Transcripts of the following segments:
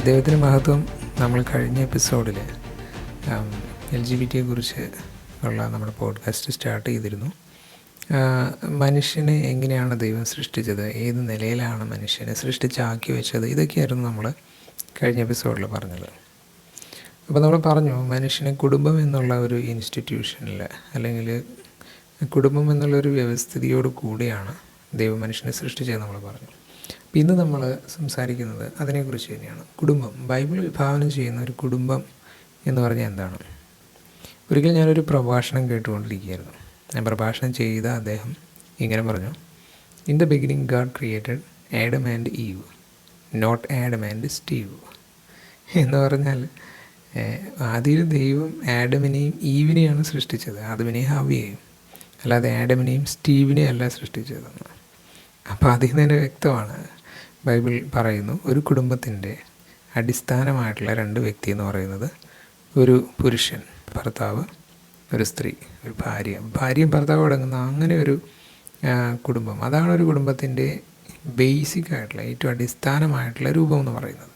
ദൈവത്തിന് മഹത്വം. നമ്മൾ കഴിഞ്ഞ എപ്പിസോഡിൽ LGBT കുറിച്ച് ഉള്ള നമ്മുടെ പോഡ്കാസ്റ്റ് സ്റ്റാർട്ട് ചെയ്തിരുന്നു. മനുഷ്യനെ എങ്ങനെയാണ് ദൈവം സൃഷ്ടിച്ചത്, ഏത് നിലയിലാണ് മനുഷ്യനെ സൃഷ്ടിച്ചാക്കി വെച്ചത്, ഇതൊക്കെയായിരുന്നു നമ്മൾ കഴിഞ്ഞ എപ്പിസോഡിൽ പറഞ്ഞത്. അപ്പോൾ നമ്മൾ പറഞ്ഞു, മനുഷ്യനെ കുടുംബം എന്നുള്ള ഒരു ഇൻസ്റ്റിറ്റ്യൂഷനിൽ അല്ലെങ്കിൽ കുടുംബം എന്നുള്ളൊരു വ്യവസ്ഥിതിയോട് കൂടിയാണ് ദൈവം മനുഷ്യനെ സൃഷ്ടിച്ചതെന്ന് നമ്മൾ പറഞ്ഞു. അപ്പോൾ ഇന്ന് നമ്മൾ സംസാരിക്കുന്നത് അതിനെക്കുറിച്ച് തന്നെയാണ്. കുടുംബം, ബൈബിൾ വിഭാവനം ചെയ്യുന്ന ഒരു കുടുംബം എന്ന് പറഞ്ഞാൽ എന്താണ്? ഒരിക്കൽ ഞാനൊരു പ്രഭാഷണം കേട്ടുകൊണ്ടിരിക്കുകയായിരുന്നു. ഞാൻ പ്രഭാഷണം ചെയ്ത അദ്ദേഹം ഇങ്ങനെ പറഞ്ഞു: in the beginning God created Adam and Eve, not Adam and Steve. എന്ന് പറഞ്ഞാൽ ആദ്യം ദൈവം ആഡമിനെയും ഈവിനെയാണ് സൃഷ്ടിച്ചത്, ആദമിനെയും ഹവ്വയെയും, അല്ലാതെ ആഡമിനെയും സ്റ്റീവിനെയും അല്ല സൃഷ്ടിച്ചതെന്ന്. അപ്പോൾ അതിൽ നിന്ന് തന്നെ വ്യക്തമാണ്, ബൈബിൾ പറയുന്നു, ഒരു കുടുംബത്തിൻ്റെ അടിസ്ഥാനമായിട്ടുള്ള രണ്ട് വ്യക്തി എന്ന് പറയുന്നത് ഒരു പുരുഷൻ, ഭർത്താവ്, ഒരു സ്ത്രീ, ഒരു ഭാര്യ, ഭാര്യയും ഭർത്താവും അടങ്ങുന്ന അങ്ങനെ ഒരു കുടുംബം. അതാണ് ഒരു കുടുംബത്തിൻ്റെ ബേസിക് ആയിട്ടുള്ള ഏറ്റവും അടിസ്ഥാനമായിട്ടുള്ള രൂപം എന്ന് പറയുന്നത്.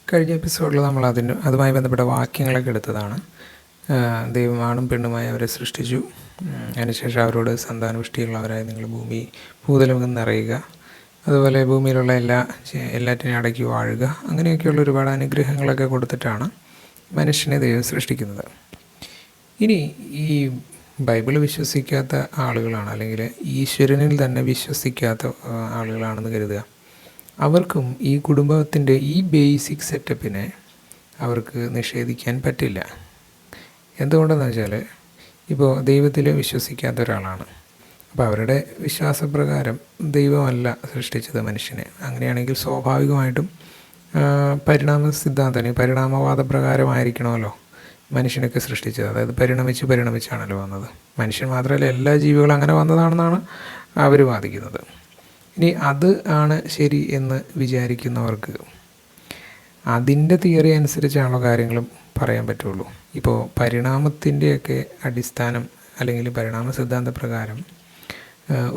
കഴിഞ്ഞ എപ്പിസോഡിൽ നമ്മൾ അതുമായി ബന്ധപ്പെട്ട വാക്യങ്ങളൊക്കെ എടുത്തതാണ്. ദൈവം ആണും പെണ്ണുമായി അവരെ സൃഷ്ടിച്ചു. അതിനുശേഷം അവരോട് സന്താനപുഷ്ടിയുള്ളവരായി നിങ്ങൾ ഭൂതലം നിറയുക, അതുപോലെ ഭൂമിയിലുള്ള എല്ലാറ്റിനെയും അടക്കി വാഴുക, അങ്ങനെയൊക്കെയുള്ള ഒരുപാട് അനുഗ്രഹങ്ങളൊക്കെ കൊടുത്തിട്ടാണ് മനുഷ്യനെ ദൈവം സൃഷ്ടിക്കുന്നത്. ഇനി ഈ ബൈബിൾ വിശ്വസിക്കാത്ത ആളുകളാണ്, അല്ലെങ്കിൽ ഈശ്വരനിൽ തന്നെ വിശ്വസിക്കാത്ത ആളുകളാണെന്ന് കരുതുക. അവർക്കും ഈ കുടുംബത്തിൻ്റെ ഈ ബേസിക് സെറ്റപ്പിനെ അവർക്ക് നിഷേധിക്കാൻ പറ്റില്ല. എന്തുകൊണ്ടെന്ന് വെച്ചാൽ, ഇപ്പോൾ ദൈവത്തിൽ വിശ്വസിക്കാത്ത ഒരാളാണ്. അപ്പോൾ അവരുടെ വിശ്വാസപ്രകാരം ദൈവമല്ല സൃഷ്ടിച്ചത് മനുഷ്യനെ. അങ്ങനെയാണെങ്കിൽ സ്വാഭാവികമായിട്ടും പരിണാമവാദ പ്രകാരമായിരിക്കണമല്ലോ മനുഷ്യനൊക്കെ സൃഷ്ടിച്ചത്. അതായത് പരിണമിച്ചാണല്ലോ വന്നത്. മനുഷ്യൻ മാത്രമല്ല, എല്ലാ ജീവികളും അങ്ങനെ വന്നതാണെന്നാണ് അവർ വാദിക്കുന്നത്. ഇനി അത് ആണ് ശരി എന്ന് വിചാരിക്കുന്നവർക്ക് അതിൻ്റെ തിയറി അനുസരിച്ചാണല്ലോ കാര്യങ്ങളും പറയാൻ പറ്റുള്ളൂ. ഇപ്പോൾ പരിണാമത്തിൻ്റെയൊക്കെ അടിസ്ഥാനം അല്ലെങ്കിൽ പരിണാമ സിദ്ധാന്ത പ്രകാരം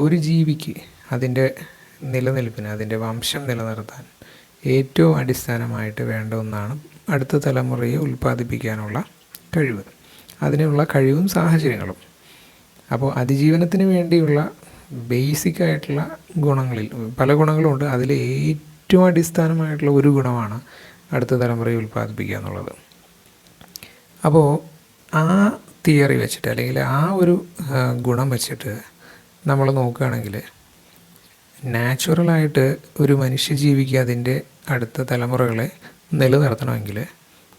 ഒരു ജീവിക്ക് അതിൻ്റെ നിലനിൽപ്പിന്, അതിൻ്റെ വംശം നിലനിർത്താൻ ഏറ്റവും അടിസ്ഥാനമായിട്ട് വേണ്ട ഒന്നാണ് അടുത്ത തലമുറയെ ഉൽപ്പാദിപ്പിക്കാനുള്ള കഴിവ്, അതിനുള്ള കഴിവും സാഹചര്യങ്ങളും. അപ്പോൾ അതിജീവനത്തിന് വേണ്ടിയുള്ള ബേസിക്കായിട്ടുള്ള ഗുണങ്ങളിൽ പല ഗുണങ്ങളുമുണ്ട്. അതിൽ ഏറ്റവും അടിസ്ഥാനമായിട്ടുള്ള ഒരു ഗുണമാണ് അടുത്ത തലമുറയെ ഉൽപ്പാദിപ്പിക്കുക എന്നുള്ളത്. അപ്പോൾ ആ തിയറി വെച്ചിട്ട്, അല്ലെങ്കിൽ ആ ഒരു ഗുണം വെച്ചിട്ട് നമ്മൾ നോക്കുകയാണെങ്കിൽ, നാച്ചുറലായിട്ട് ഒരു മനുഷ്യജീവിക്ക് അതിൻ്റെ അടുത്ത തലമുറകളെ നിലനിർത്തണമെങ്കിൽ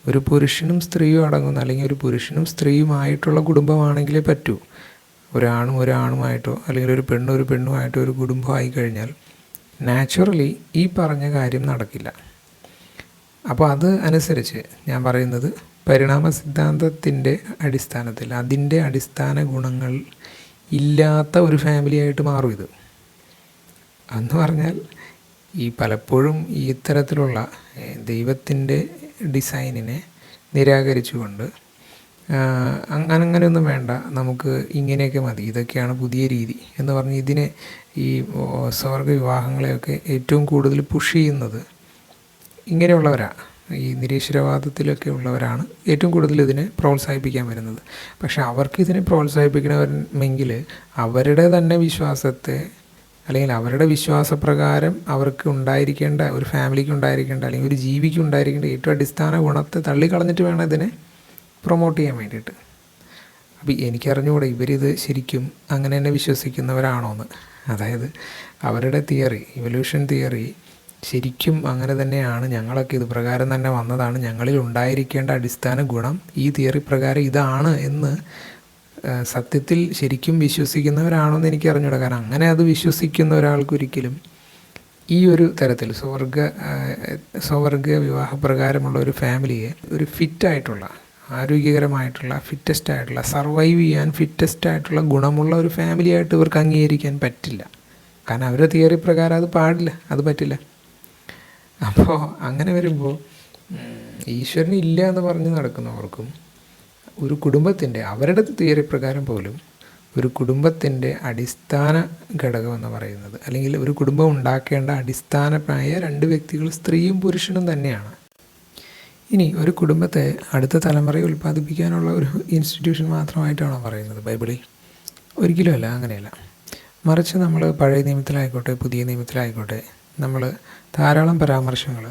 ഒരു പുരുഷനും സ്ത്രീയും അടങ്ങുന്ന, അല്ലെങ്കിൽ ഒരു പുരുഷനും സ്ത്രീയുമായിട്ടുള്ള കുടുംബമാണെങ്കിലേ പറ്റൂ. ഒരാണുമായിട്ടോ അല്ലെങ്കിൽ ഒരു പെണ്ണുമായിട്ടോ ഒരു കുടുംബമായി കഴിഞ്ഞാൽ നാച്ചുറലി ഈ പറഞ്ഞ കാര്യം നടക്കില്ല. അപ്പോൾ അത് അനുസരിച്ച് ഞാൻ പറയുന്നത്, പരിണാമ സിദ്ധാന്തത്തിൻ്റെ അടിസ്ഥാനത്തിൽ അതിൻ്റെ അടിസ്ഥാന ഗുണങ്ങൾ ഇല്ലാത്ത ഒരു ഫാമിലിയായിട്ട് മാറും ഇത്. എന്ന് പറഞ്ഞാൽ, ഈ പലപ്പോഴും ഈ ഇത്തരത്തിലുള്ള ദൈവത്തിൻ്റെ ഡിസൈനിനെ നിരാകരിച്ചുകൊണ്ട് അങ്ങനെയൊന്നും വേണ്ട, നമുക്ക് ഇങ്ങനെയൊക്കെ മതി, ഇതൊക്കെയാണ് പുതിയ രീതി എന്ന് പറഞ്ഞ് ഇതിനെ, ഈ സ്വർഗ വിവാഹങ്ങളെയൊക്കെ ഏറ്റവും കൂടുതൽ പുഷ് ചെയ്യുന്നത് ഇങ്ങനെയുള്ളവരാണ്. ഈ നിരീശ്വരവാദത്തിലൊക്കെ ഉള്ളവരാണ് ഏറ്റവും കൂടുതൽ ഇതിനെ പ്രോത്സാഹിപ്പിക്കാൻ വരുന്നത്. പക്ഷേ അവർക്ക് ഇതിനെ പ്രോത്സാഹിപ്പിക്കണമെങ്കിൽ അവരുടെ തന്നെ വിശ്വാസത്തെ, അല്ലെങ്കിൽ അവരുടെ വിശ്വാസപ്രകാരം അവർക്ക് ഉണ്ടായിരിക്കേണ്ട, ഒരു ഫാമിലിക്ക് ഉണ്ടായിരിക്കേണ്ട, അല്ലെങ്കിൽ ഒരു ജീവിക്ക് ഉണ്ടായിരിക്കേണ്ട ഏറ്റവും അടിസ്ഥാന ഗുണത്തെ തള്ളിക്കളഞ്ഞിട്ട് വേണം ഇതിനെ പ്രൊമോട്ട് ചെയ്യാൻ വേണ്ടിയിട്ട്. അപ്പോൾ എനിക്കറിഞ്ഞുകൂടെ ഇവരിത് ശരിക്കും അങ്ങനെ തന്നെ വിശ്വസിക്കുന്നവരാണോയെന്ന്. അതായത് അവരുടെ തിയറി, ഇവല്യൂഷൻ തിയറി ശരിക്കും അങ്ങനെ തന്നെയാണ്, ഞങ്ങളൊക്കെ ഇത് പ്രകാരം തന്നെ വന്നതാണ്, ഞങ്ങളിൽ ഉണ്ടായിരിക്കേണ്ട അടിസ്ഥാന ഗുണം ഈ തിയറി പ്രകാരം ഇതാണ് എന്ന് സത്യത്തിൽ ശരിക്കും വിശ്വസിക്കുന്നവരാണോ എന്ന് എനിക്ക് അറിഞ്ഞൂടാ. കാരണം അങ്ങനെ അത് വിശ്വസിക്കുന്ന ഒരാൾക്കൊരിക്കലും ഈ ഒരു തരത്തിൽ സ്വർഗ വിവാഹപ്രകാരമുള്ള ഒരു ഫാമിലിയെ ഒരു ഫിറ്റായിട്ടുള്ള, ആരോഗ്യകരമായിട്ടുള്ള, ഫിറ്റസ്റ്റായിട്ടുള്ള, സർവൈവ് ചെയ്യാൻ ഫിറ്റസ്റ്റായിട്ടുള്ള ഗുണമുള്ള ഒരു ഫാമിലിയായിട്ട് ഇവർക്ക് അംഗീകരിക്കാൻ പറ്റില്ല. കാരണം അവരുടെ തിയറി പ്രകാരം അത് പാടില്ല, അത് പറ്റില്ല. അപ്പോൾ അങ്ങനെ വരുമ്പോൾ ഈശ്വരൻ ഇല്ല എന്ന് പറഞ്ഞ് നടക്കുന്നവർക്കും ഒരു കുടുംബത്തിൻ്റെ, അവരുടെ തിയറി പ്രകാരം പോലും ഒരു കുടുംബത്തിൻ്റെ അടിസ്ഥാന ഘടകം എന്ന് പറയുന്നത്, അല്ലെങ്കിൽ ഒരു കുടുംബം ഉണ്ടാക്കേണ്ട അടിസ്ഥാനമായ രണ്ട് വ്യക്തികൾ സ്ത്രീയും പുരുഷനും തന്നെയാണ്. ഇനി ഒരു കുടുംബത്തെ അടുത്ത തലമുറയെ ഉൽപ്പാദിപ്പിക്കാനുള്ള ഒരു ഇൻസ്റ്റിറ്റ്യൂഷൻ മാത്രമായിട്ടാണോ പറയുന്നത് ബൈബിളിൽ? ഒരിക്കലുമല്ല, അങ്ങനെയല്ല. മറിച്ച് നമ്മൾ പഴയ നിയമത്തിലായിക്കോട്ടെ പുതിയ നിയമത്തിലായിക്കോട്ടെ നമ്മൾ ധാരാളം പരാമർശങ്ങൾ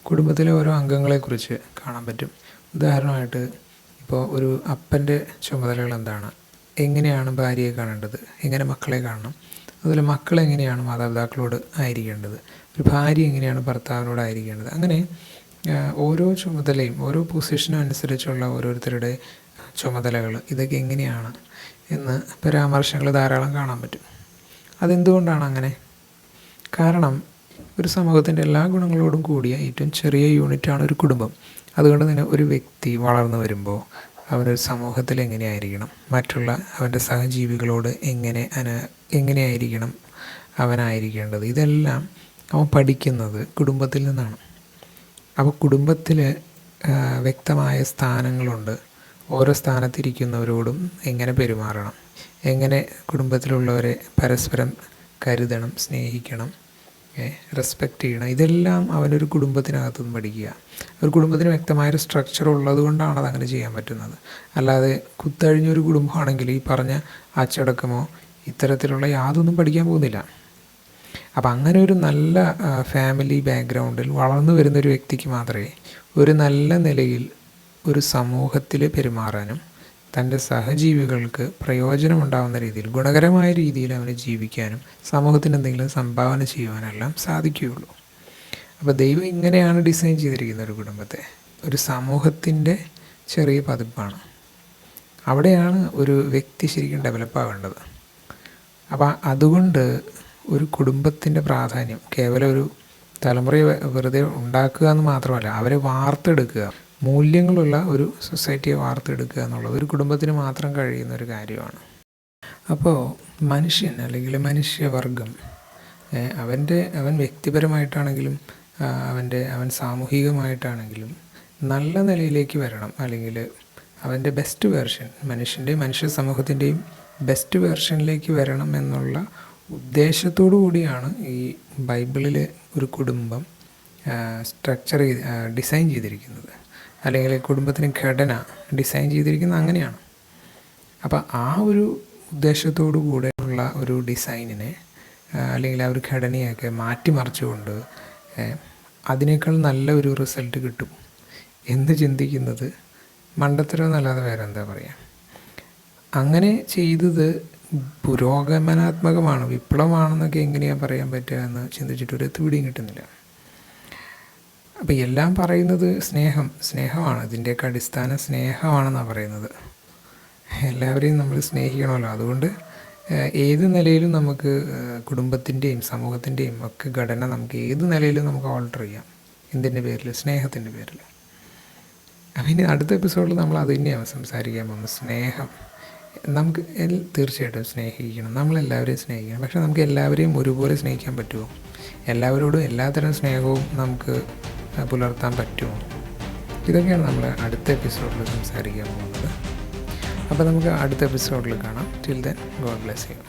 കുടുംബത്തിലെ ഓരോ അംഗങ്ങളെക്കുറിച്ച് കാണാൻ പറ്റും. ഉദാഹരണമായിട്ട് ഇപ്പോൾ ഒരു അപ്പൻ്റെ ചുമതലകൾ എന്താണ്, എങ്ങനെയാണ് ഭാര്യയെ കാണേണ്ടത്, എങ്ങനെ മക്കളെ കാണണം, അതുപോലെ മക്കൾ എങ്ങനെയാണ് മാതാപിതാക്കളോട് ആയിരിക്കേണ്ടത്, ഒരു ഭാര്യ എങ്ങനെയാണ് ഭർത്താവിനോട് ആയിരിക്കേണ്ടത്. അങ്ങനെ ഓരോ ചുമതലയും ഓരോ പൊസിഷനും അനുസരിച്ചുള്ള ഓരോരുത്തരുടെ ചുമതലകൾ ഇതൊക്കെ എങ്ങനെയാണ് എന്ന് പരാമർശങ്ങൾ ധാരാളം കാണാൻ പറ്റും. അതെന്തുകൊണ്ടാണ് അങ്ങനെ? കാരണം ഒരു സമൂഹത്തിൻ്റെ എല്ലാ ഗുണങ്ങളോടും കൂടിയ ഏറ്റവും ചെറിയ യൂണിറ്റാണ് ഒരു കുടുംബം. അതുകൊണ്ട് തന്നെ ഒരു വ്യക്തി വളർന്നു വരുമ്പോൾ അവനൊരു സമൂഹത്തിൽ എങ്ങനെയായിരിക്കണം, മറ്റുള്ള അവൻ്റെ സഹജീവികളോട് എങ്ങനെയായിരിക്കണം അവനായിരിക്കേണ്ടത്, ഇതെല്ലാം അവൻ പഠിക്കുന്നത് കുടുംബത്തിൽ നിന്നാണ്. അപ്പോൾ കുടുംബത്തിൽ വ്യക്തമായ സ്ഥാനങ്ങളുണ്ട്. ഓരോ സ്ഥാനത്തിരിക്കുന്നവരോടും എങ്ങനെ പെരുമാറണം, എങ്ങനെ കുടുംബത്തിലുള്ളവരെ പരസ്പരം കരുതണം, സ്നേഹിക്കണം, റെസ്പെക്റ്റ് ചെയ്യണം, ഇതെല്ലാം അവനൊരു കുടുംബത്തിനകത്തുനിന്ന് പഠിക്കുക. ഒരു കുടുംബത്തിന് വ്യക്തമായൊരു സ്ട്രക്ചർ ഉള്ളത് കൊണ്ടാണ് അതങ്ങനെ ചെയ്യാൻ പറ്റുന്നത്. അല്ലാതെ കുത്തഴിഞ്ഞൊരു കുടുംബമാണെങ്കിൽ ഈ പറഞ്ഞ അച്ചടക്കമോ ഇത്തരത്തിലുള്ള യാതൊന്നും പഠിക്കാൻ പോകുന്നില്ല. അപ്പം അങ്ങനെ ഒരു നല്ല ഫാമിലി ബാക്ക്ഗ്രൗണ്ടിൽ വളർന്നു വരുന്നൊരു വ്യക്തിക്ക് മാത്രമേ ഒരു നല്ല നിലയിൽ ഒരു സമൂഹത്തിൽ പെരുമാറാനും തൻ്റെ സഹജീവികൾക്ക് പ്രയോജനമുണ്ടാകുന്ന രീതിയിൽ ഗുണകരമായ രീതിയിൽ അവന് ജീവിക്കാനും സമൂഹത്തിന് എന്തെങ്കിലും സംഭാവന ചെയ്യുവാനെല്ലാം സാധിക്കുകയുള്ളൂ. അപ്പോൾ ദൈവം ഇങ്ങനെയാണ് ഡിസൈൻ ചെയ്തിരിക്കുന്ന ഒരു കുടുംബത്തെ. ഒരു സമൂഹത്തിൻ്റെ ചെറിയ പതിപ്പാണ്. അവിടെയാണ് ഒരു വ്യക്തി ശരിക്കും ഡെവലപ്പാകേണ്ടത്. അപ്പോൾ അതുകൊണ്ട് ഒരു കുടുംബത്തിൻ്റെ പ്രാധാന്യം കേവലം ഒരു തലമുറയെ വെറുതെ ഉണ്ടാക്കുക എന്ന് മാത്രമല്ല, അവരെ വാർത്തെടുക്കുക, മൂല്യങ്ങളുള്ള ഒരു സൊസൈറ്റിയെ വാർത്തെടുക്കുക എന്നുള്ളത് ഒരു കുടുംബത്തിന് മാത്രം കഴിയുന്ന ഒരു കാര്യമാണ്. അപ്പോൾ മനുഷ്യൻ അല്ലെങ്കിൽ മനുഷ്യവർഗം അവൻ വ്യക്തിപരമായിട്ടാണെങ്കിലും അവൻ സാമൂഹികമായിട്ടാണെങ്കിലും നല്ല നിലയിലേക്ക് വരണം, അല്ലെങ്കിൽ അവൻ്റെ ബെസ്റ്റ് വേർഷൻ, മനുഷ്യ സമൂഹത്തിൻ്റെയും ബെസ്റ്റ് വേർഷനിലേക്ക് വരണം എന്നുള്ള ഉദ്ദേശത്തോടു കൂടിയാണ് ഈ ബൈബിളിൽ ഒരു കുടുംബം ഡിസൈൻ ചെയ്തിരിക്കുന്നത്, അല്ലെങ്കിൽ കുടുംബത്തിന് ഘടന ഡിസൈൻ ചെയ്തിരിക്കുന്നത് അങ്ങനെയാണ്. അപ്പോൾ ആ ഒരു ഉദ്ദേശത്തോടു കൂടെയുള്ള ഒരു ഡിസൈനിനെ അല്ലെങ്കിൽ ആ ഒരു ഘടനയൊക്കെ മാറ്റിമറിച്ചുകൊണ്ട് അതിനേക്കാൾ നല്ല ഒരു റിസൾട്ട് കിട്ടും എന്ന് ചിന്തിക്കുന്നത് മണ്ടത്തരം എന്നല്ലാതെ വേറെ എന്താ പറയുക. അങ്ങനെ ചെയ്തത് പുരോഗമനാത്മകമാണ്, വിപ്ലവമാണെന്നൊക്കെ എങ്ങനെയാണ് പറയാൻ പറ്റുക എന്ന് ചിന്തിച്ചിട്ട് ഒരു എത്തുപിടിയും കിട്ടുന്നില്ല. അപ്പോൾ എല്ലാം പറയുന്നത് സ്നേഹമാണ്, ഇതിൻ്റെയൊക്കെ അടിസ്ഥാന സ്നേഹമാണെന്നാണ് പറയുന്നത്. എല്ലാവരെയും നമ്മൾ സ്നേഹിക്കണമല്ലോ. അതുകൊണ്ട് ഏത് നിലയിലും നമുക്ക് കുടുംബത്തിൻ്റെയും സമൂഹത്തിൻ്റെയും ഒക്കെ ഘടന നമുക്ക് ഏത് നിലയിലും നമുക്ക് ഓൾട്ടർ ചെയ്യാം. എന്തിൻ്റെ പേരിൽ? സ്നേഹത്തിൻ്റെ പേരിൽ. അപ്പം ഇനി അടുത്ത എപ്പിസോഡിൽ നമ്മൾ അത് തന്നെയാണ് സംസാരിക്കാൻ പോകുന്നത്. സ്നേഹം. നമുക്ക് തീർച്ചയായിട്ടും സ്നേഹിക്കണം, നമ്മളെല്ലാവരെയും സ്നേഹിക്കണം. പക്ഷേ നമുക്ക് എല്ലാവരെയും ഒരുപോലെ സ്നേഹിക്കാൻ പറ്റുമോ? എല്ലാവരോടും എല്ലാത്തരം സ്നേഹവും നമുക്ക് പുലർത്താൻ പറ്റുമോ? ഇതൊക്കെയാണ് നമ്മൾ അടുത്ത എപ്പിസോഡിൽ സംസാരിക്കാൻ പോകുന്നത്. അപ്പോൾ നമുക്ക് അടുത്ത എപ്പിസോഡിൽ കാണാം. Till then, God bless you.